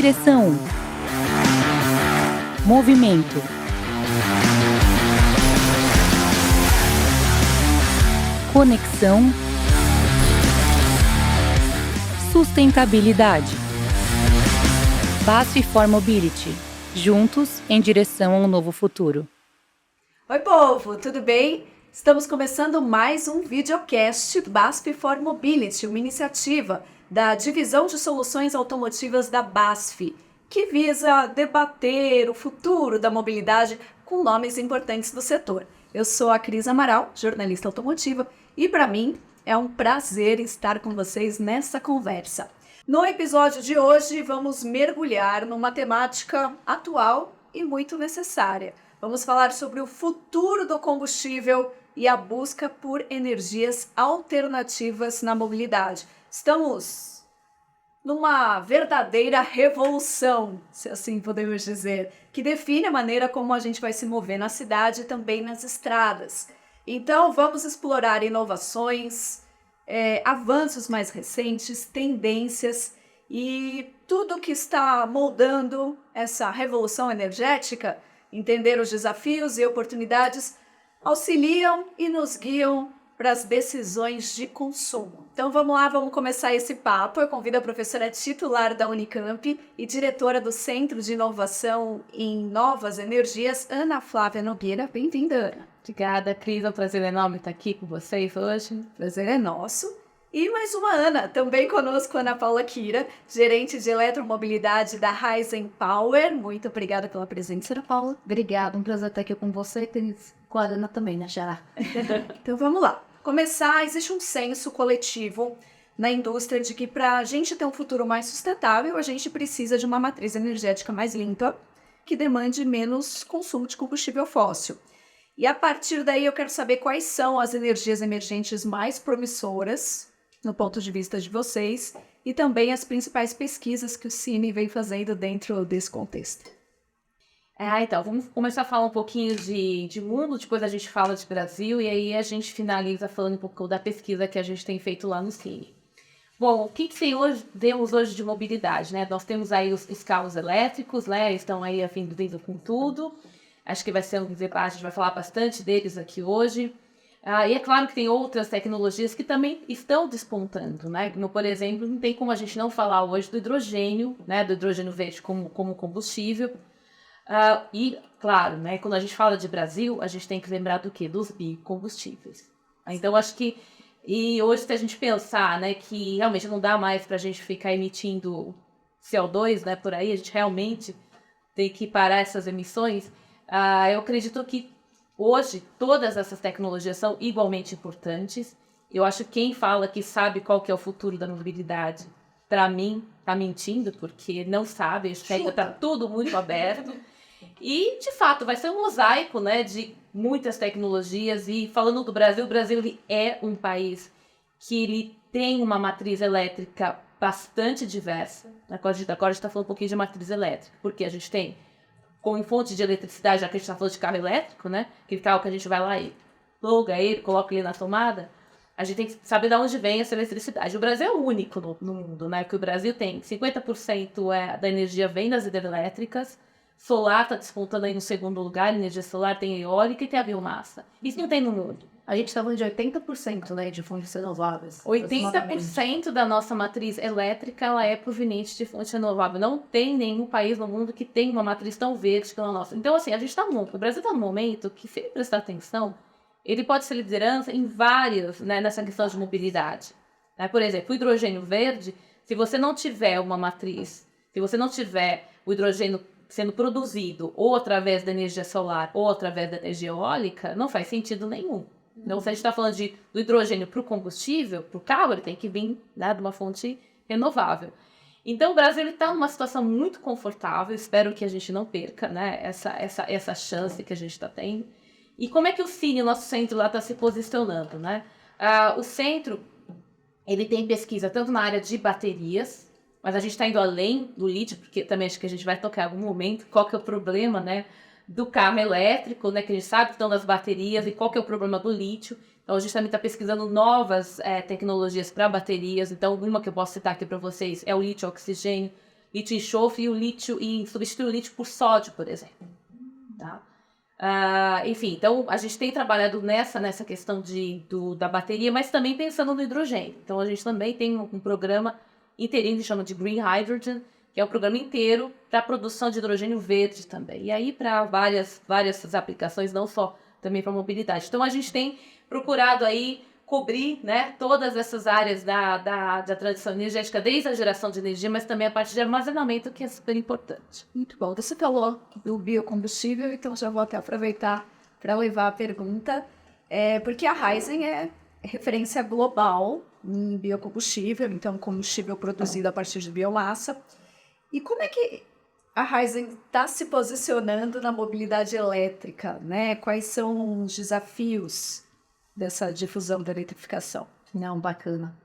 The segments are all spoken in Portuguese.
Direção, movimento, conexão, sustentabilidade. BASF for Mobility, juntos em direção a um novo futuro. Oi, povo, tudo bem? Estamos começando mais um videocast do BASF for Mobility, uma iniciativa da Divisão de Soluções Automotivas da BASF, que visa debater o futuro da mobilidade com nomes importantes do setor. Eu sou a Cris Amaral, jornalista automotiva, e para mim é um prazer estar com vocês nessa conversa. No episódio de hoje, vamos mergulhar numa temática atual e muito necessária. Vamos falar sobre o futuro do combustível e a busca por energias alternativas na mobilidade. Estamos numa verdadeira revolução, se assim podemos dizer, que define a maneira como a gente vai se mover na cidade e também nas estradas. Então, vamos explorar inovações, avanços mais recentes, tendências e tudo que está moldando essa revolução energética. Entender os desafios e oportunidades auxiliam e nos guiam para as decisões de consumo. Então vamos lá, vamos começar esse papo. Eu convido a professora titular da Unicamp e diretora do Centro de Inovação em Novas Energias, Ana Flávia Nogueira. Bem-vinda, Ana. Obrigada, Cris. É um prazer enorme estar aqui com vocês hoje. Prazer é nosso. E mais uma Ana, também conosco, Ana Paula Kira, gerente de eletromobilidade da Ryzen Power. Muito obrigada pela presença, Ana Paula. Obrigada, um prazer estar aqui com você, Cris. Com a Ana também, né, Xará? Então vamos lá. Começar, existe um senso coletivo na indústria de que para a gente ter um futuro mais sustentável, a gente precisa de uma matriz energética mais limpa, que demande menos consumo de combustível fóssil. E a partir daí eu quero saber quais são as energias emergentes mais promissoras, no ponto de vista de vocês, e também as principais pesquisas que o Cine vem fazendo dentro desse contexto. Então, vamos começar a falar um pouquinho de mundo, depois a gente fala de Brasil, e aí a gente finaliza falando um pouco da pesquisa que a gente tem feito lá no Cine. Bom, o que temos hoje de mobilidade, né? Nós temos aí os carros elétricos, né? Estão aí vindo com tudo. Acho que vai ser um debate, a gente vai falar bastante deles aqui hoje. E é claro que tem outras tecnologias que também estão despontando, né? Como, por exemplo, não tem como a gente não falar hoje do hidrogênio, né? Do hidrogênio verde como combustível. E, claro, né? Quando a gente fala de Brasil, a gente tem que lembrar do quê? Dos biocombustíveis. Então, acho que... E hoje, se a gente pensar, né? Que realmente não dá mais para a gente ficar emitindo CO2, né? Por aí, a gente realmente tem que parar essas emissões. Eu acredito que hoje, todas essas tecnologias são igualmente importantes. Eu acho que quem fala que sabe qual que é o futuro da mobilidade, para mim, está mentindo, porque não sabe, está tudo muito aberto. E, de fato, vai ser um mosaico, né, de muitas tecnologias. E falando do Brasil, o Brasil ele é um país que ele tem uma matriz elétrica bastante diversa. Agora a gente está falando um pouquinho de matriz elétrica, porque a gente tem com fonte de eletricidade, já que a gente está falando de carro elétrico, né? Aquele carro que a gente vai lá e pluga ele, coloca ele na tomada, a gente tem que saber de onde vem essa eletricidade. O Brasil é o único no mundo, né? Que o Brasil tem 50% da energia vem das hidrelétricas, solar está despontando aí no segundo lugar, energia solar tem eólica e tem a biomassa. Isso não tem no mundo. A gente está falando de 80%, né, de fontes renováveis. 80% da nossa matriz elétrica ela é proveniente de fonte renovável. Não tem nenhum país no mundo que tenha uma matriz tão verde como a nossa. Então, assim, o Brasil está num momento que, se ele prestar atenção, ele pode ser liderança em vários, né, nessa questão de mobilidade. Por exemplo, o hidrogênio verde, se você não tiver uma matriz, se você não tiver o hidrogênio sendo produzido ou através da energia solar ou através da energia eólica, não faz sentido nenhum. Então, se a gente está falando do hidrogênio para o combustível, para o carro, ele tem que vir, né, de uma fonte renovável. Então, o Brasil está numa situação muito confortável, espero que a gente não perca, né, essa chance que a gente está tendo. E como é que o Cine, nosso centro lá, está se posicionando, né? O centro, ele tem pesquisa tanto na área de baterias, mas a gente está indo além do lítio, porque também acho que a gente vai tocar em algum momento qual que é o problema, né, do carro elétrico, né, que a gente sabe que estão nas baterias e qual que é o problema do lítio. Então, a gente também está pesquisando novas tecnologias para baterias. Então, uma que eu posso citar aqui para vocês é o lítio-oxigênio, lítio e enxofre e o lítio e substituir o lítio por sódio, por exemplo. Tá? Enfim, então a gente tem trabalhado nessa questão da bateria, mas também pensando no hidrogênio. Então a gente também tem um programa inteirinho que chama de Green Hydrogen, que é um programa inteiro para a produção de hidrogênio verde também. E aí para várias aplicações, não só também para mobilidade. Então a gente tem procurado aí cobrir, né, todas essas áreas da transição energética, desde a geração de energia, mas também a parte de armazenamento, que é super importante. Muito bom. Você falou do biocombustível, então já vou até aproveitar para levar a pergunta, porque a Raízen é referência global em biocombustível, então combustível produzido a partir de biomassa. E como é que a Raízen está se posicionando na mobilidade elétrica, né? Quais são os desafios dessa difusão da eletrificação? Não, bacana.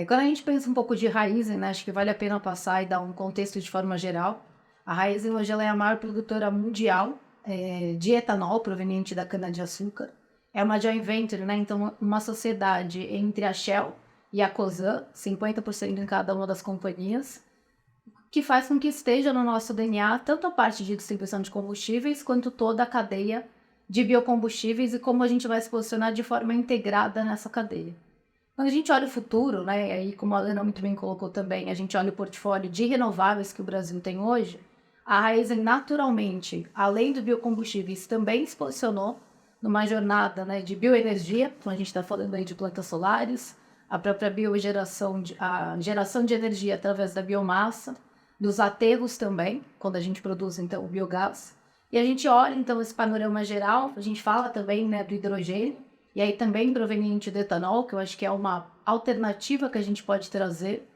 Quando a gente pensa um pouco de Raízen, né, acho que vale a pena passar e dar um contexto de forma geral. A Raízen hoje ela é a maior produtora mundial de etanol proveniente da cana-de-açúcar. É uma joint venture, né, então uma sociedade entre a Shell e a Cosan, 50% em cada uma das companhias, que faz com que esteja no nosso DNA tanto a parte de distribuição de combustíveis quanto toda a cadeia de biocombustíveis e como a gente vai se posicionar de forma integrada nessa cadeia. Quando a gente olha o futuro, né, e aí como a Helena muito bem colocou também, a gente olha o portfólio de renováveis que o Brasil tem hoje, a Raízen naturalmente, além do biocombustíveis, também se posicionou numa jornada, né, de bioenergia, então a gente está falando aí de plantas solares, a própria biogeração, a geração de energia através da biomassa, dos aterros também, quando a gente produz então o biogás. E a gente olha então esse panorama geral, a gente fala também, né, do hidrogênio, e aí também proveniente do etanol, que eu acho que é uma alternativa que a gente pode trazer,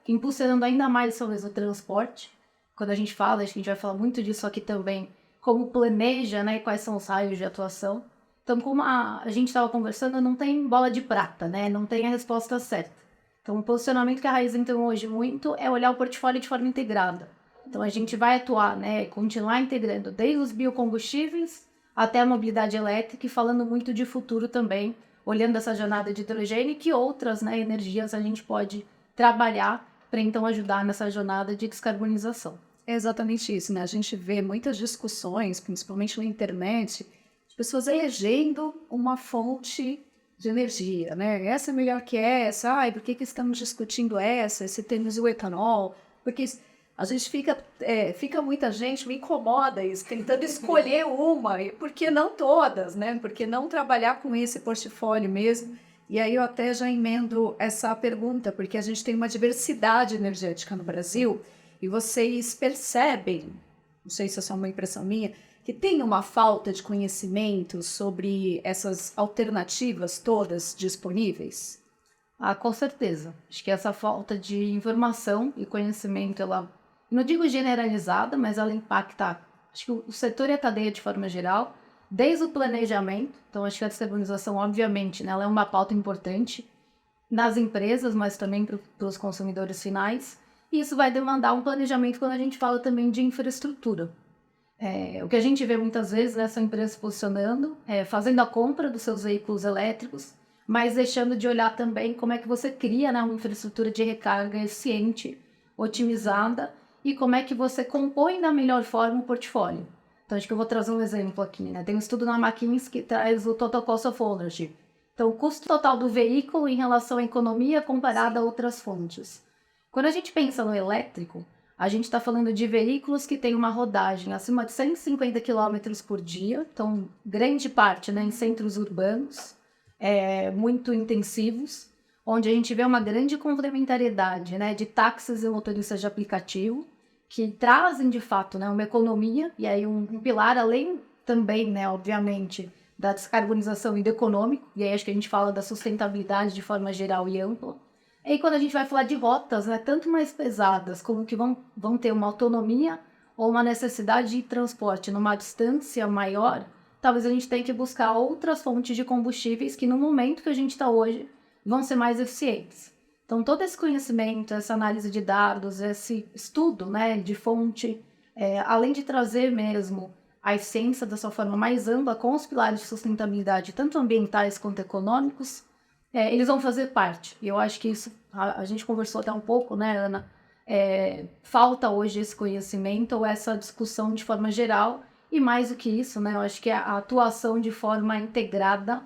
impulsionando ainda mais talvez o transporte. Quando a gente fala, acho que a gente vai falar muito disso aqui também, como planeja, né, quais são os raios de atuação. Então, como a gente estava conversando, não tem bola de prata, né, não tem a resposta certa. Então, o posicionamento que a Raízen tem hoje muito é olhar o portfólio de forma integrada. Então, a gente vai atuar, né, continuar integrando desde os biocombustíveis até a mobilidade elétrica e falando muito de futuro também, olhando essa jornada de hidrogênio e que outras, né, energias a gente pode trabalhar para então ajudar nessa jornada de descarbonização. É exatamente isso, né? A gente vê muitas discussões, principalmente na internet, de pessoas elegendo uma fonte de energia, né? Essa é melhor que essa, por que estamos discutindo essa, se temos o etanol, porque a gente fica muita gente, me incomoda isso, tentando escolher uma, e por que não todas, né? Por que não trabalhar com esse portfólio mesmo? E aí eu até já emendo essa pergunta, porque a gente tem uma diversidade energética no Brasil, e vocês percebem, não sei se é só uma impressão minha, que tem uma falta de conhecimento sobre essas alternativas todas disponíveis? Com certeza. Acho que essa falta de informação e conhecimento, ela, não digo generalizada, mas ela impacta, acho que o setor e a cadeia de forma geral, desde o planejamento. Então, acho que a descarbonização, obviamente, né, ela é uma pauta importante nas empresas, mas também para os consumidores finais. E isso vai demandar um planejamento quando a gente fala também de infraestrutura. O que a gente vê muitas vezes, né, são empresas se posicionando, fazendo a compra dos seus veículos elétricos, mas deixando de olhar também como é que você cria, né, uma infraestrutura de recarga eficiente, otimizada, e como é que você compõe da melhor forma o portfólio. Então, acho que eu vou trazer um exemplo aqui, né? Tem um estudo na McKinsey que traz o Total Cost of Ownership. Então, o custo total do veículo em relação à economia comparada a outras fontes. Quando a gente pensa no elétrico, a gente está falando de veículos que têm uma rodagem acima de 150 km por dia, então, grande parte, né, em centros urbanos, muito intensivos, onde a gente vê uma grande complementariedade, né, de táxis e motoristas de aplicativo, que trazem, de fato, né, uma economia, e aí um pilar, além também, né, obviamente, da descarbonização e do econômico, e aí acho que a gente fala da sustentabilidade de forma geral e ampla. E aí quando a gente vai falar de rotas, né, tanto mais pesadas, como que vão ter uma autonomia ou uma necessidade de transporte numa distância maior, talvez a gente tenha que buscar outras fontes de combustíveis que no momento que a gente está hoje vão ser mais eficientes. Então, todo esse conhecimento, essa análise de dados, esse estudo, né, de fonte, além de trazer mesmo a essência da sua forma mais ampla com os pilares de sustentabilidade, tanto ambientais quanto econômicos, eles vão fazer parte. E eu acho que isso, a gente conversou até um pouco, né, Ana, falta hoje esse conhecimento ou essa discussão de forma geral, e mais do que isso, né, eu acho que a atuação de forma integrada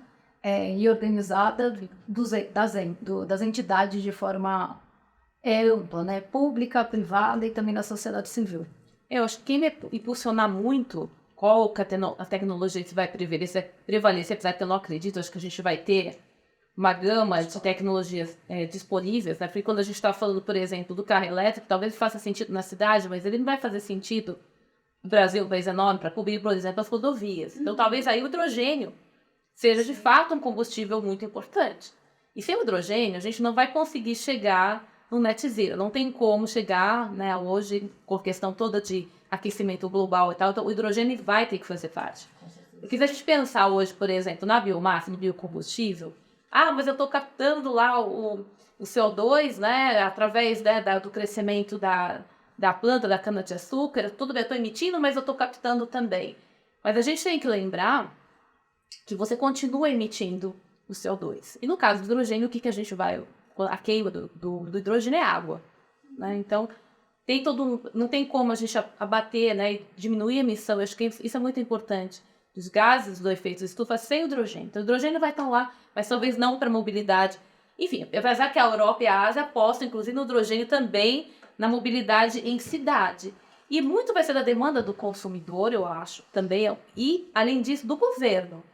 e organizada das entidades de forma ampla, né, pública, privada e também da sociedade civil. Eu acho que quem vai impulsionar muito qual que a tecnologia que vai prevalecer, apesar que eu não acredito, acho que a gente vai ter uma gama de tecnologias disponíveis, né? Porque quando a gente está falando, por exemplo, do carro elétrico, talvez faça sentido na cidade, mas ele não vai fazer sentido no Brasil, um país enorme, para cobrir, por exemplo, as rodovias. Então, talvez aí o hidrogênio seja, de fato, um combustível muito importante. E sem o hidrogênio, a gente não vai conseguir chegar no net zero. Não tem como chegar, né, hoje, com a questão toda de aquecimento global e tal, então o hidrogênio vai ter que fazer parte. Porque se a gente pensar hoje, por exemplo, na biomassa, no biocombustível, mas eu estou captando lá o CO2, né, através, né, do crescimento da planta, da cana-de-açúcar, tudo bem, eu estou emitindo, mas eu estou captando também. Mas a gente tem que lembrar que você continua emitindo o CO2. E no caso do hidrogênio, o que a gente vai... A queima do hidrogênio é água, né? Então, não tem como a gente abater, né, e diminuir a emissão. Eu acho que isso é muito importante. Dos gases do efeito estufa sem hidrogênio. Então, o hidrogênio vai estar lá, mas talvez não para mobilidade. Enfim, apesar que a Europa e a Ásia apostam, inclusive, no hidrogênio também na mobilidade em cidade. E muito vai ser da demanda do consumidor, eu acho, também. E, além disso, do governo.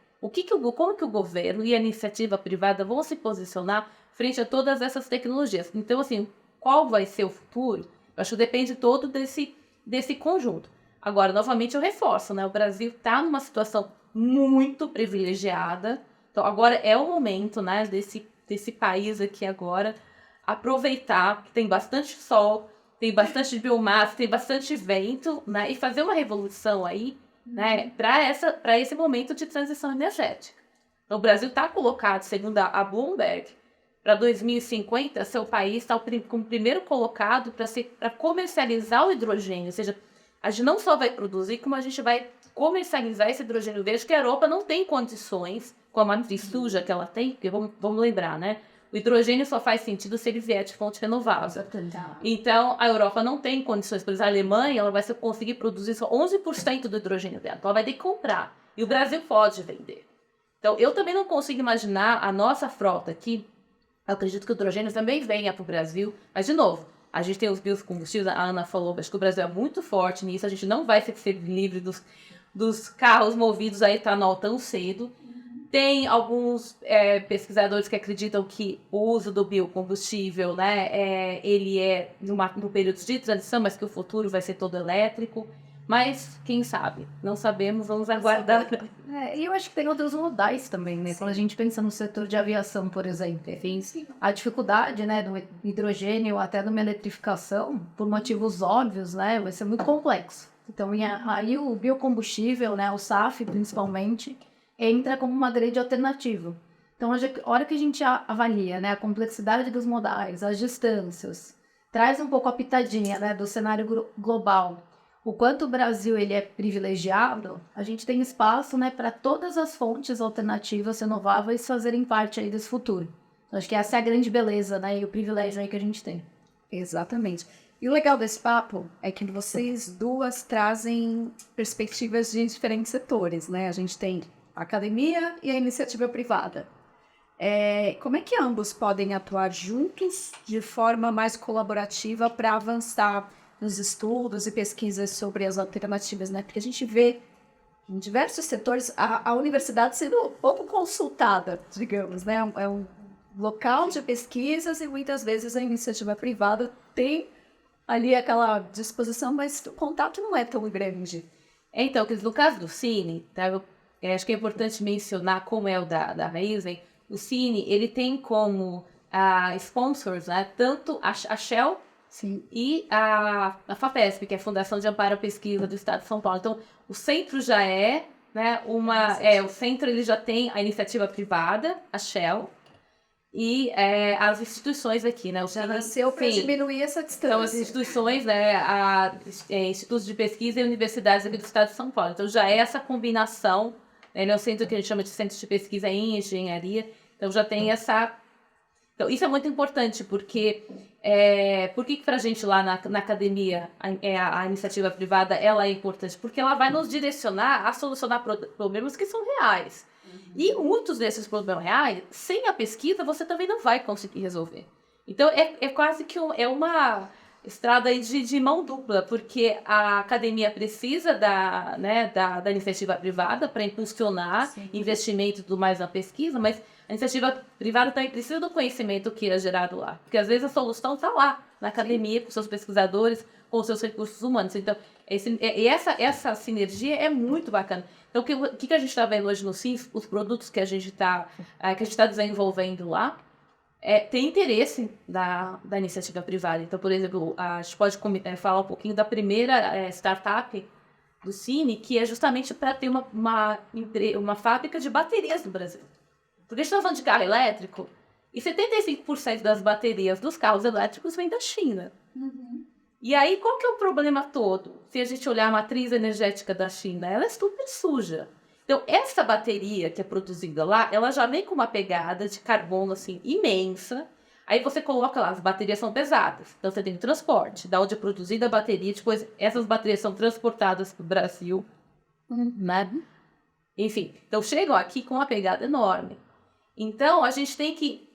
Como que o governo e a iniciativa privada vão se posicionar frente a todas essas tecnologias? Então, assim, qual vai ser o futuro? Eu acho que depende todo desse conjunto. Agora, novamente, eu reforço, né? O Brasil está numa situação muito privilegiada. Então, agora é o momento, né, desse país aqui agora aproveitar que tem bastante sol, tem bastante biomassa, tem bastante vento, né? E fazer uma revolução aí, né, para esse momento de transição energética. Então, o Brasil está colocado, segundo a Bloomberg, para 2050, seu país está como primeiro colocado para comercializar o hidrogênio. Ou seja, a gente não só vai produzir, como a gente vai comercializar esse hidrogênio verde, que a Europa não tem condições, com a matriz suja que ela tem, porque vamos lembrar, né? O hidrogênio só faz sentido se ele vier de fonte renovável. Então, a Europa não tem condições. Por exemplo, a Alemanha ela vai conseguir produzir só 11% do hidrogênio dela. Então, ela vai ter que comprar. E o Brasil pode vender. Então, eu também não consigo imaginar a nossa frota aqui. Eu acredito que o hidrogênio também venha para o Brasil. Mas, de novo, a gente tem os biocombustíveis. A Ana falou, acho que o Brasil é muito forte nisso. A gente não vai ser livre dos carros movidos a etanol tão cedo. Tem alguns pesquisadores que acreditam que o uso do biocombustível, né, ele é no período de transição, mas que o futuro vai ser todo elétrico. Mas, quem sabe? Não sabemos, vamos aguardar. E eu acho que tem outros modais também, né? Sim. Quando a gente pensa no setor de aviação, por exemplo. Sim. A dificuldade, né, do hidrogênio ou até de uma eletrificação, por motivos óbvios, né, vai ser muito complexo. Então, aí o biocombustível, né, o SAF principalmente, entra como uma grande alternativa. Então, a hora que a gente avalia, né, a complexidade dos modais, as distâncias, traz um pouco a pitadinha, né, do cenário global. O quanto o Brasil ele é privilegiado, a gente tem espaço, né, para todas as fontes alternativas renováveis fazerem parte aí desse futuro. Então, acho que essa é a grande beleza, né, e o privilégio aí que a gente tem. Exatamente. E o legal desse papo é que vocês duas trazem perspectivas de diferentes setores, né? A gente tem a academia e a iniciativa privada. Como é que ambos podem atuar juntos de forma mais colaborativa para avançar nos estudos e pesquisas sobre as alternativas, né? Porque a gente vê em diversos setores a universidade sendo pouco consultada, digamos, né? É um local de pesquisas e muitas vezes a iniciativa privada tem ali aquela disposição, mas o contato não é tão grande. Então, no caso do Cine, tá? Eu acho que é importante mencionar como é o da Raizen. O Cine, ele tem como sponsors, né, tanto a Shell, sim, e a FAPESP, que é a Fundação de Amparo à Pesquisa do Estado de São Paulo. Então, o centro já é, né, o centro ele já tem a iniciativa privada, a Shell, e as instituições aqui, né? Já nasceu para diminuir essa distância. Então, as instituições, né, institutos de pesquisa e universidades aqui do Estado de São Paulo. Então, já é essa combinação, né, é um centro que a gente chama de centro de pesquisa em engenharia. Então, já tem essa... Então, isso é muito importante, porque por que pra gente lá na academia a iniciativa privada ela é importante? Porque ela vai nos direcionar a solucionar problemas que são reais. E muitos desses problemas reais, sem a pesquisa, você também não vai conseguir resolver. Então, é quase que uma estrada aí de mão dupla, porque a academia precisa da iniciativa privada para impulsionar investimento e tudo mais na pesquisa, mas a iniciativa privada também precisa do conhecimento que é gerado lá. Porque, às vezes, a solução está lá, na academia, com seus pesquisadores, com seus recursos humanos. Então, essa sinergia é muito bacana. Então, o que a gente está vendo hoje no CIF, os produtos que a gente está desenvolvendo lá, tem interesse da iniciativa privada. Então, por exemplo, a gente pode falar um pouquinho da primeira startup do Cine, que é justamente para ter uma fábrica de baterias no Brasil. Porque a gente está falando de carro elétrico, e 75% das baterias dos carros elétricos vem da China. E aí, qual que é o problema todo? Se a gente olhar a matriz energética da China, ela é super suja. Então, essa bateria que é produzida lá, ela já vem com uma pegada de carbono, assim, imensa. Aí você coloca lá, as baterias são pesadas. Então, você tem o transporte, da onde é produzida a bateria. Depois, essas baterias são transportadas para o Brasil. Né? Enfim, então chegam aqui com uma pegada enorme. Então, a gente tem que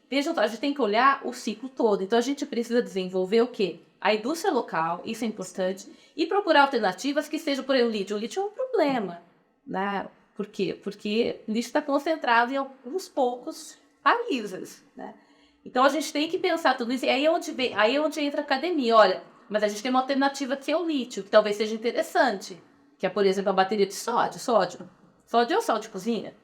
olhar o ciclo todo. Então, a gente precisa desenvolver o quê? A indústria local, isso é importante, e procurar alternativas que sejam, por exemplo, o lítio. O lítio é um problema, né? Por quê? Porque o lítio está concentrado em alguns poucos países, né? Então, a gente tem que pensar tudo isso. E aí é onde entra a academia. Olha, mas a gente tem uma alternativa que é o lítio, que talvez seja interessante, que é, por exemplo, a bateria de sódio. Sódio é o sal de cozinha,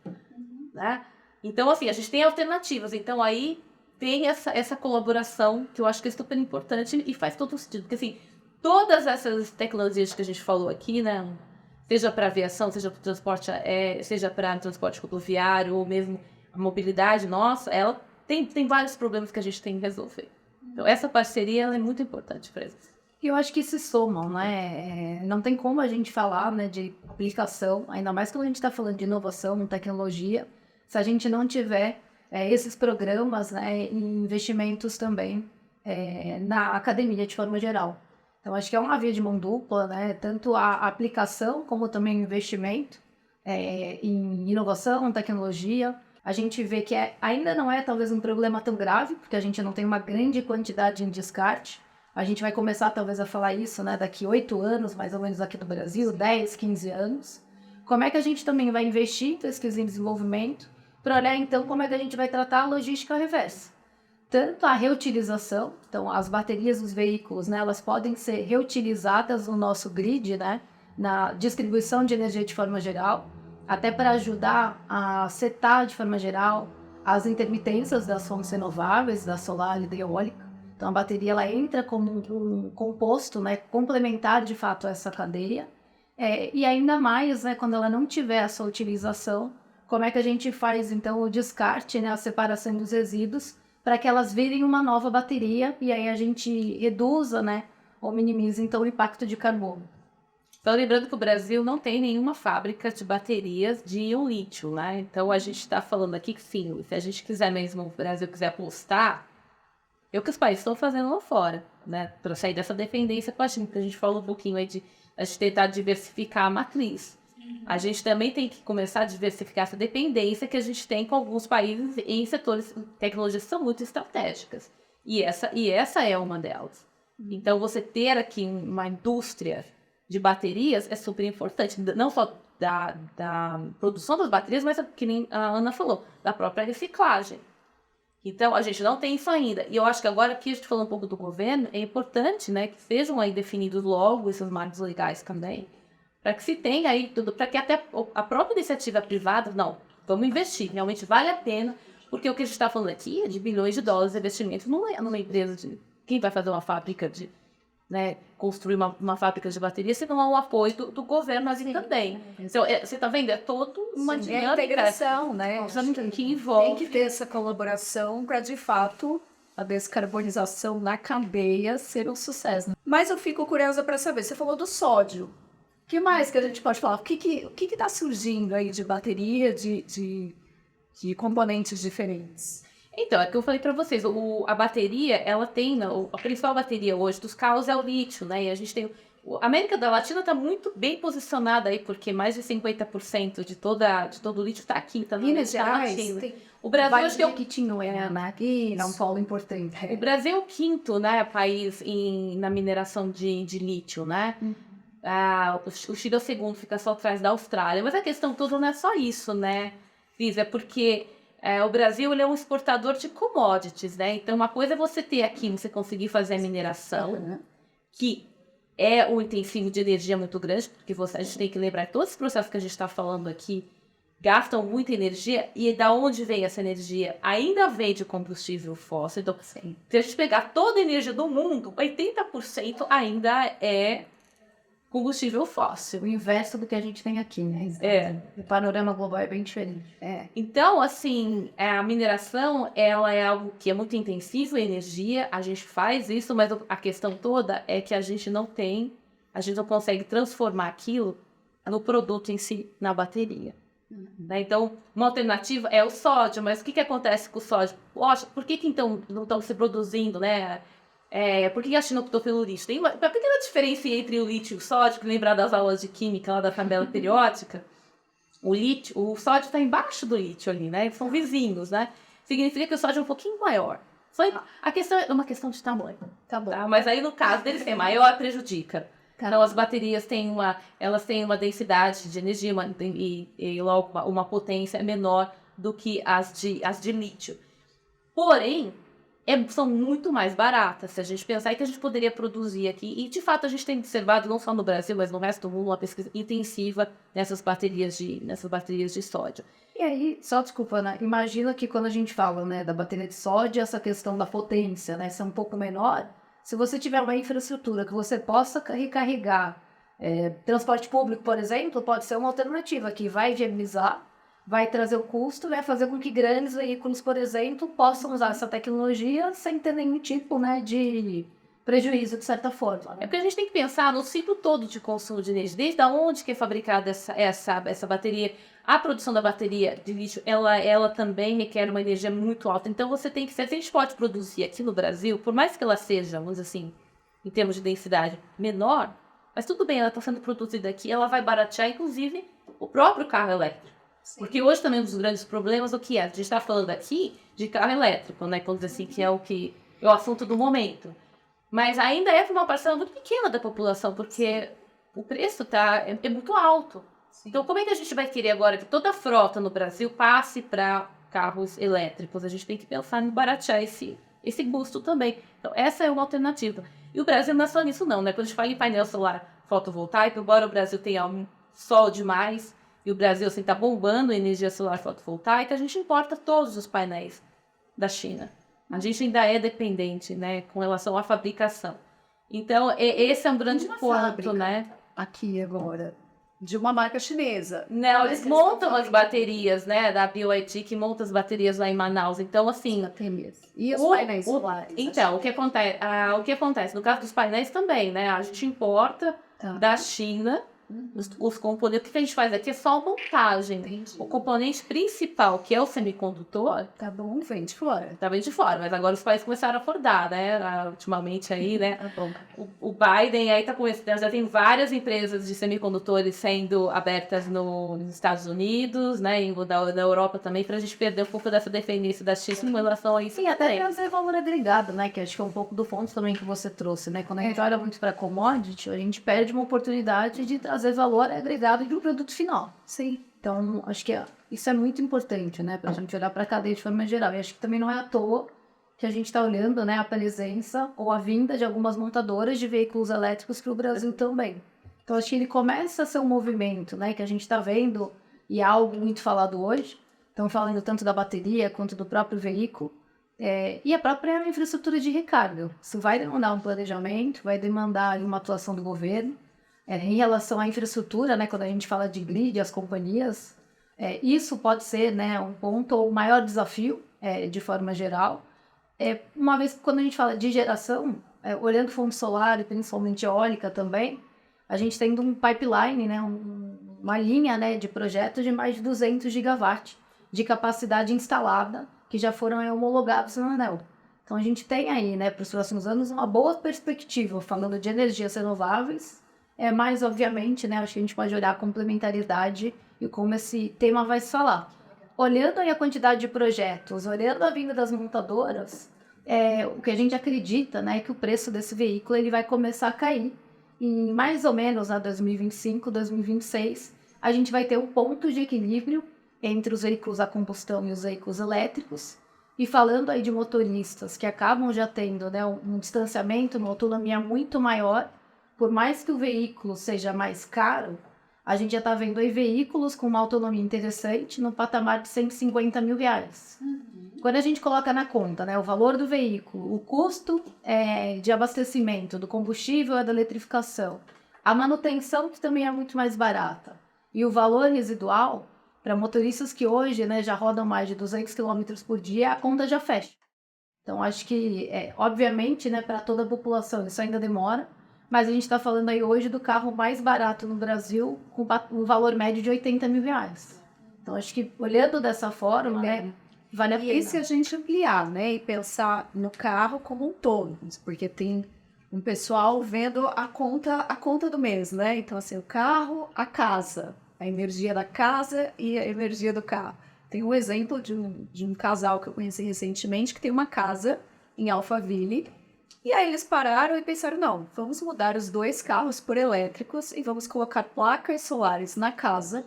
né? Então, assim, a gente tem alternativas. Então, aí tem essa colaboração que eu acho que é super importante e faz todo sentido. Porque, assim, todas essas tecnologias que a gente falou aqui, né? Seja para aviação, seja para transporte, seja para transporte rodoviário, ou mesmo a mobilidade nossa, ela tem vários problemas que a gente tem que resolver. Então, essa parceria ela é muito importante para eles. E eu acho que se somam, né? Não tem como a gente falar, né, de aplicação, ainda mais quando a gente está falando de inovação, tecnologia, se a gente não tiver esses programas, né, e investimentos também na academia de forma geral. Então, acho que é uma via de mão dupla, né? Tanto a aplicação como também o investimento em inovação, tecnologia. A gente vê que ainda não é talvez um problema tão grave, porque a gente não tem uma grande quantidade em descarte. A gente vai começar talvez a falar isso, né, daqui 8 anos, mais ou menos aqui no Brasil, 10, 15 anos. Como é que a gente também vai investir em pesquisa e desenvolvimento para olhar então como é que a gente vai tratar a logística reversa? Tanto a reutilização, então as baterias dos veículos, né, elas podem ser reutilizadas no nosso grid, né, na distribuição de energia de forma geral, até para ajudar a setar de forma geral as intermitências das fontes renováveis, da solar e da eólica. Então, a bateria ela entra como um composto, né, complementar, de fato, a essa cadeia. E ainda mais, né, quando ela não tiver essa utilização, como é que a gente faz, então, o descarte, né, a separação dos resíduos, para que elas virem uma nova bateria e aí a gente reduza, né, ou minimize, então, o impacto de carbono. Então, lembrando que o Brasil não tem nenhuma fábrica de baterias de íon lítio, né? Então, a gente está falando aqui que, sim, se a gente quiser mesmo, o Brasil quiser apostar, é o que os países estão fazendo lá fora, né? Para sair dessa dependência com a China, que a gente falou um pouquinho aí de a gente tentar diversificar a matriz. A gente também tem que começar a diversificar essa dependência que a gente tem com alguns países em setores de tecnologias que são muito estratégicas. E essa é uma delas. Então, você ter aqui uma indústria de baterias é super importante, não só da produção das baterias, mas, que nem a Ana falou, da própria reciclagem. Então, a gente não tem isso ainda. E eu acho que agora que a gente falou um pouco do governo, é importante, né, que sejam aí definidos logo esses marcos legais também, para que se tenha aí tudo, para que até a própria iniciativa privada, não, vamos investir, realmente vale a pena, porque o que a gente está falando aqui é de bilhões de dólares de investimento, não é numa empresa de... Quem vai fazer uma fábrica de... Né, construir uma fábrica de bateria, se não há o apoio do governo assim também. Então, você está vendo? É toda uma dinâmica. É a integração, né? Que envolve. Tem que ter essa colaboração para, de fato, a descarbonização na cadeia ser um sucesso. Mas eu fico curiosa para saber, você falou do sódio. O que mais que a gente pode falar? O que está surgindo aí de bateria, de componentes diferentes? Então, é o que eu falei para vocês, a bateria, ela tem, a principal bateria hoje dos carros é o lítio, né? E a gente tem, a América da Latina está muito bem posicionada aí, porque mais de 50% de todo o lítio está aqui, está na Minas América Gerais Latina. tem O Brasil, Vale acho que é de Jequitinhonha, aqui, é um polo importante. o Brasil é o quinto, né, país na mineração de lítio, né? O Chile é o segundo, fica só atrás da Austrália. Mas a questão toda não é só isso, né, Cris? É porque o Brasil ele é um exportador de commodities, né? Então, uma coisa é você ter aqui, você conseguir fazer a mineração, que é um intensivo de energia muito grande, porque a gente tem que lembrar que todos os processos que a gente está falando aqui gastam muita energia, e da onde vem essa energia? Ainda vem de combustível fóssil. Então, se a gente pegar toda a energia do mundo, 80% ainda é combustível fóssil. O inverso do que a gente tem aqui, né? O panorama global é bem diferente. Então, assim, a mineração, ela é algo que é muito intensivo em energia, a gente faz isso, mas a questão toda é que a gente não consegue transformar aquilo no produto em si, na bateria. Né? Então, uma alternativa é o sódio, mas o que acontece com o sódio? Poxa, por que então não estão se produzindo, né? Por que a China optou pelo lítio? Tem uma pequena diferença entre o lítio e o sódio, que lembrar das aulas de química lá da tabela periódica. O sódio está embaixo do lítio ali, né? Eles são vizinhos, né? Significa que o sódio é um pouquinho maior. A questão é uma questão de tamanho. Tá bom. Tá? Mas aí, no caso deles ser maior, prejudica. Então, as baterias têm uma densidade de energia e logo uma potência menor do que as de lítio. Porém, são muito mais baratas. Se a gente pensar que a gente poderia produzir aqui, e de fato a gente tem observado, não só no Brasil, mas no resto do mundo, uma pesquisa intensiva nessas baterias de sódio. E aí, só desculpa, Ana, imagina que quando a gente fala, né, da bateria de sódio, essa questão da potência, né, ser um pouco menor, se você tiver uma infraestrutura que você possa recarregar, transporte público, por exemplo, pode ser uma alternativa que vai viabilizar, vai trazer o custo, vai fazer com que grandes veículos, por exemplo, possam usar essa tecnologia sem ter nenhum tipo, né, de prejuízo, de certa forma. É porque a gente tem que pensar no ciclo todo de consumo de energia, desde onde que é fabricada essa bateria. A produção da bateria de lítio, ela também requer uma energia muito alta. Então, você tem que... Se a gente pode produzir aqui no Brasil, por mais que ela seja, vamos dizer assim, em termos de densidade, menor, mas tudo bem, ela está sendo produzida aqui, ela vai baratear, inclusive, o próprio carro elétrico. Sim. Porque hoje também um dos grandes problemas, o que é? A gente está falando aqui de carro elétrico, né? Vamos dizer assim, que é o assunto do momento. Mas ainda é para uma parcela muito pequena da população, porque o preço é muito alto. Sim. Então, como é que a gente vai querer agora que toda a frota no Brasil passe para carros elétricos? A gente tem que pensar em baratear esse custo também. Então, essa é uma alternativa. E o Brasil não é só nisso não, né? Quando a gente fala em painel solar fotovoltaico, embora o Brasil tenha sol demais, e o Brasil assim, está bombando energia solar fotovoltaica, a gente importa todos os painéis da China. A gente ainda é dependente, né, com relação à fabricação. Então, esse é um grande ponto, né? Aqui agora. De uma marca chinesa. Não, eles montam as baterias, né, da BYD, que monta as baterias lá em Manaus. Então, assim... E os painéis solares? Então, o que acontece? No caso dos painéis também, né? A gente importa da China os componentes. O que a gente faz aqui é só a montagem. Entendi. O componente principal, que é o semicondutor... Tá bom, vem de fora. Tá bem de fora, mas agora os países começaram a acordar, né? Ultimamente aí, né? Tá bom. O Biden aí tá começando, já tem várias empresas de semicondutores sendo abertas nos Estados Unidos, né? Na Europa também, pra gente perder um pouco dessa dependência da China em relação a isso. Sim, até trazer valor agregado, né? Que acho que é um pouco do ponto também que você trouxe, né? Quando a gente olha muito para commodity, a gente perde uma oportunidade de trazer valor agregado de um produto final. Sim. Então, acho que isso é muito importante, né? Pra gente olhar para a cadeia de forma geral. E acho que também não é à toa que a gente está olhando, né, a presença ou a vinda de algumas montadoras de veículos elétricos para o Brasil também. Então, acho que ele começa a ser um movimento, né, que a gente está vendo, e é algo muito falado hoje. Estão falando tanto da bateria quanto do próprio veículo. E a própria infraestrutura de recarga. Isso vai demandar um planejamento, vai demandar uma atuação do governo. Em relação à infraestrutura, né, quando a gente fala de grid, as companhias, isso pode ser, né, um ponto ou o maior desafio, de forma geral. Uma vez que quando a gente fala de geração, olhando fundo solar e principalmente eólica também, a gente tem um pipeline, né, uma linha, né, de projetos de mais de 200 gigawatt de capacidade instalada que já foram homologados no ANEEL. Então a gente tem aí, né, para os próximos anos, uma boa perspectiva, falando de energias renováveis, mas obviamente, né, acho que a gente pode olhar a complementaridade e como esse tema vai se falar. Olhando aí a quantidade de projetos, olhando a vinda das montadoras, o que a gente acredita, né, é que o preço desse veículo ele vai começar a cair. Em mais ou menos 2025, 2026, a gente vai ter um ponto de equilíbrio entre os veículos a combustão e os veículos elétricos. E falando aí de motoristas que acabam já tendo, né, um distanciamento, uma autonomia muito maior, por mais que o veículo seja mais caro, a gente já está vendo aí veículos com uma autonomia interessante no patamar de R$150 mil. Quando a gente coloca na conta, né, o valor do veículo, o custo de abastecimento do combustível e da eletrificação, a manutenção que também é muito mais barata, e o valor residual, para motoristas que hoje, né, já rodam mais de 200 km por dia, a conta já fecha. Então, acho que, obviamente, né, para toda a população isso ainda demora, mas a gente está falando aí hoje do carro mais barato no Brasil, com um valor médio de R$80 mil. Então, acho que, olhando dessa forma, né, vale a pena. E se a gente ampliar, né, e pensar no carro como um todo, porque tem um pessoal vendo a conta do mês, né? Então, assim, o carro, a casa, a energia da casa e a energia do carro. Tem um exemplo de um casal que eu conheci recentemente que tem uma casa em Alphaville. E aí eles pararam e pensaram, não, vamos mudar os 2 carros por elétricos e vamos colocar placas solares na casa.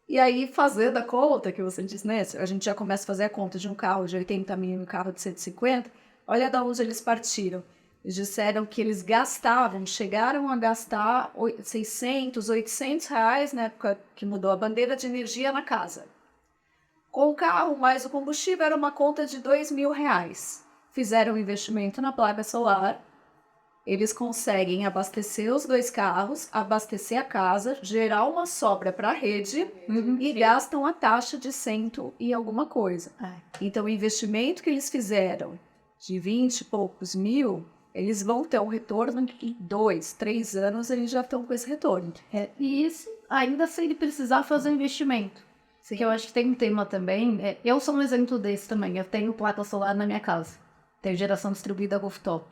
E aí, fazendo a conta, que você disse, né, a gente já começa a fazer a conta de um carro de 80 mil e um carro de 150, olha de onde eles partiram. Eles disseram que eles chegaram a gastar 600, 800 reais na época que mudou a bandeira de energia na casa. Com o carro mais o combustível era uma conta de R$2.000. Fizeram um investimento na placa solar, eles conseguem abastecer os 2 carros, abastecer a casa, gerar uma sobra para a rede e gastam a taxa de 100 e alguma coisa. Então, o investimento que eles fizeram de 20 e poucos mil, eles vão ter um retorno em 2, 3 anos, eles já estão com esse retorno. E isso ainda se ele precisar fazer um investimento. Sim. Que eu acho que tem um tema também, eu sou um exemplo desse também, eu tenho placa solar na minha casa, tenho geração distribuída rooftop.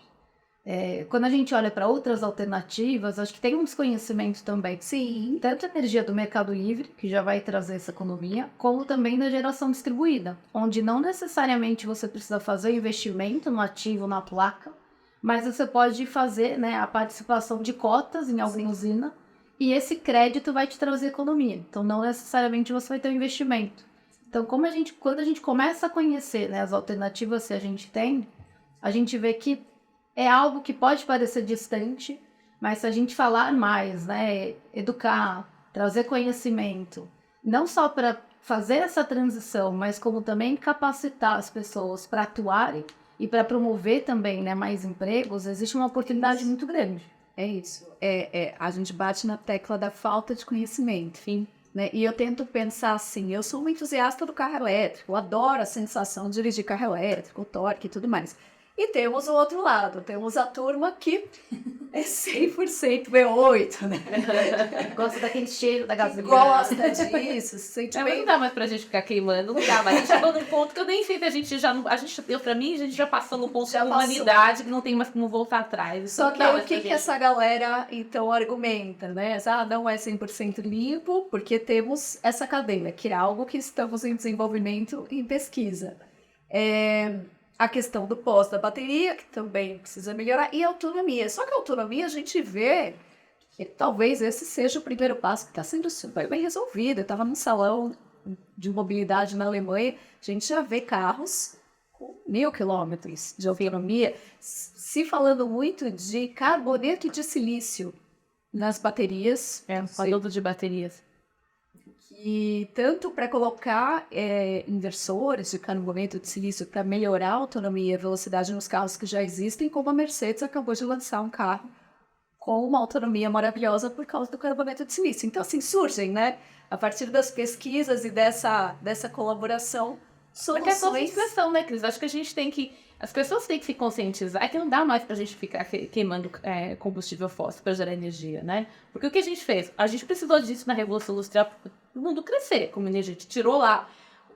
Quando a gente olha para outras alternativas, acho que tem um desconhecimento também. Sim. Tanto a energia do Mercado Livre, que já vai trazer essa economia, como também da geração distribuída, onde não necessariamente você precisa fazer investimento no ativo, na placa, mas você pode fazer, né, a participação de cotas em alguma usina, e esse crédito vai te trazer economia. Então, não necessariamente você vai ter um investimento. Então, quando a gente começa a conhecer, né, as alternativas que a gente vê que é algo que pode parecer distante, mas se a gente falar mais, né, educar, trazer conhecimento, não só para fazer essa transição, mas como também capacitar as pessoas para atuarem e para promover também, né, mais empregos, existe uma oportunidade muito grande. É isso. A gente bate na tecla da falta de conhecimento. Sim. Né? E eu tento pensar assim, eu sou uma entusiasta do carro elétrico, eu adoro a sensação de dirigir carro elétrico, o torque e tudo mais. E temos o outro lado, temos a turma que é 100% V8, né? Gosta daquele cheiro da gasolina. Gosta disso, se sente Mas bem. não dá mais pra gente ficar queimando, não dá mais. A gente chegou num ponto que eu nem sei se a gente já... Pra mim, a gente já passou no ponto da humanidade, que não tem mais como voltar atrás. Só que aí o que essa galera, então, argumenta, né? Não é 100% limpo, porque temos essa cadeia, que é algo que estamos em desenvolvimento e em pesquisa. A questão do pós da bateria, que também precisa melhorar, e a autonomia. Só que a autonomia a gente vê que talvez esse seja o primeiro passo que está sendo super bem resolvido. Eu estava num salão de mobilidade na Alemanha, a gente já vê carros com 1.000 quilômetros de autonomia, se falando muito de carboneto de silício nas baterias. Falando de baterias. E tanto para colocar inversores de carboneto de silício para melhorar a autonomia e a velocidade nos carros que já existem, como a Mercedes acabou de lançar um carro com uma autonomia maravilhosa por causa do carboneto de silício. Então, assim, surgem, né, a partir das pesquisas e dessa colaboração, Porque é soluções... conscientização, né, Cris? Acho que a gente tem que... As pessoas têm que se conscientizar. É que não dá mais pra gente ficar queimando combustível fóssil para gerar energia, né? Porque o que a gente fez? A gente precisou disso na Revolução Industrial para o mundo crescer como energia. A gente tirou lá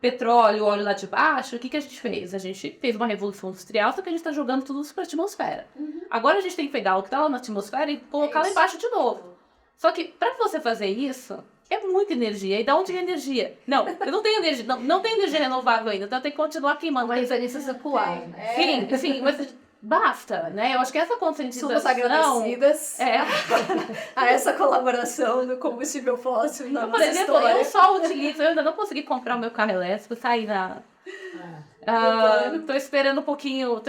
petróleo, óleo lá de baixo, o que a gente fez? A gente fez uma revolução industrial, só que a gente está jogando tudo para a atmosfera. Agora a gente tem que pegar o que está lá na atmosfera e colocar lá embaixo de novo. Só que para você fazer isso, é muita energia. E da onde é energia? Não, eu não tenho energia, não tem energia renovável ainda, então eu tenho que continuar queimando. Uma referência circular. Né? Sim, mas basta, né? Eu acho que essa conscientização... Somos agradecidas É. a essa colaboração do combustível fóssil na Por nossa exemplo, história. eu só utilizo, eu ainda não consegui comprar o meu carro elétrico, sair na... tô esperando um pouquinho,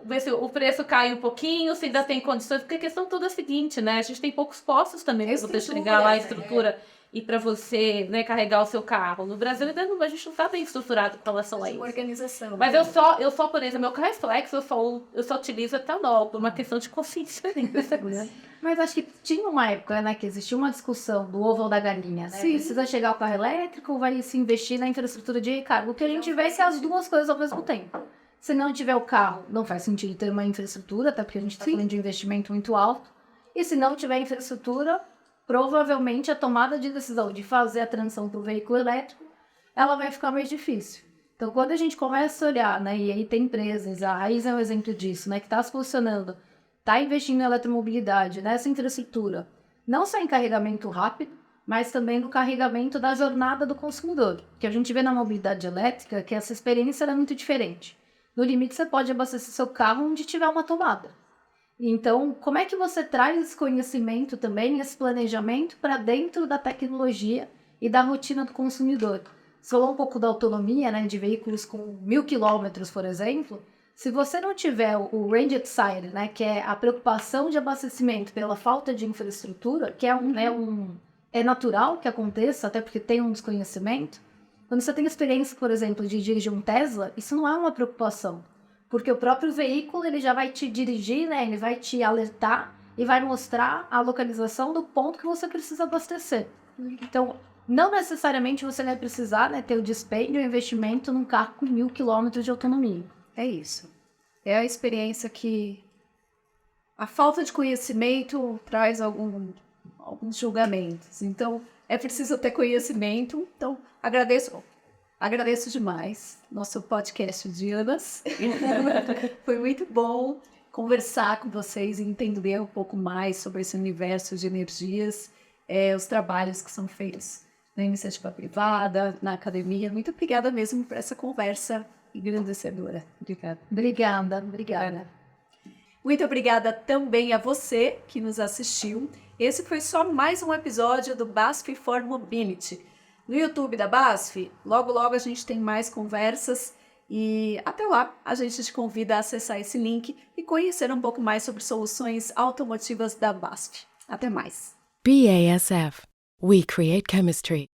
ver se o preço cai um pouquinho, se ainda tem condições, porque a questão toda é a seguinte, né? A gente tem poucos postos também para você chegar lá, a estrutura, e para você, né, carregar o seu carro. No Brasil, ainda a gente não está bem estruturado com relação a isso. Organização. Mas eu só, por exemplo, meu carro é flex, eu só utilizo etanol, por uma questão de consciência. Mas acho que tinha uma época, né, que existia uma discussão do ovo ou da galinha, né? Sim. Precisa chegar o carro elétrico ou vai se investir na infraestrutura de recarga? O que a gente vê é que as duas coisas ao mesmo tempo. Se não tiver o carro, não faz sentido ter uma infraestrutura, até porque a gente está falando de investimento muito alto. E se não tiver infraestrutura, provavelmente a tomada de decisão de fazer a transição para o veículo elétrico, ela vai ficar mais difícil. Então, quando a gente começa a olhar, né, e aí tem empresas, a Raiz é um exemplo disso, né, que está se posicionando, está investindo em eletromobilidade, nessa infraestrutura, não só em carregamento rápido, mas também no carregamento da jornada do consumidor. Que a gente vê na mobilidade elétrica que essa experiência é muito diferente. No limite, você pode abastecer seu carro onde tiver uma tomada. Então, como é que você traz esse conhecimento também, esse planejamento para dentro da tecnologia e da rotina do consumidor? Você falou um pouco da autonomia, né, de veículos com 1.000 quilômetros, por exemplo. Se você não tiver o Range Side, né, que é a preocupação de abastecimento pela falta de infraestrutura, que é natural que aconteça, até porque tem um desconhecimento. Quando você tem experiência, por exemplo, de dirigir um Tesla, isso não é uma preocupação. Porque o próprio veículo ele já vai te dirigir, né? Ele vai te alertar e vai mostrar a localização do ponto que você precisa abastecer. Então, não necessariamente você vai precisar, né, ter o dispêndio, o investimento num carro com 1.000 quilômetros de autonomia. É isso. É a experiência que a falta de conhecimento traz alguns julgamentos. Então, é preciso ter conhecimento. Então, agradeço demais nosso podcast de Anas. Foi muito bom conversar com vocês e entender um pouco mais sobre esse universo de energias, os trabalhos que são feitos na iniciativa privada, na academia. Muito obrigada mesmo por essa conversa engrandecedora. Obrigada. Muito obrigada também a você que nos assistiu. Esse foi só mais um episódio do BASF for Mobility. No YouTube da BASF, logo a gente tem mais conversas e até lá a gente te convida a acessar esse link e conhecer um pouco mais sobre soluções automotivas da BASF. Até mais! BASF. We create chemistry.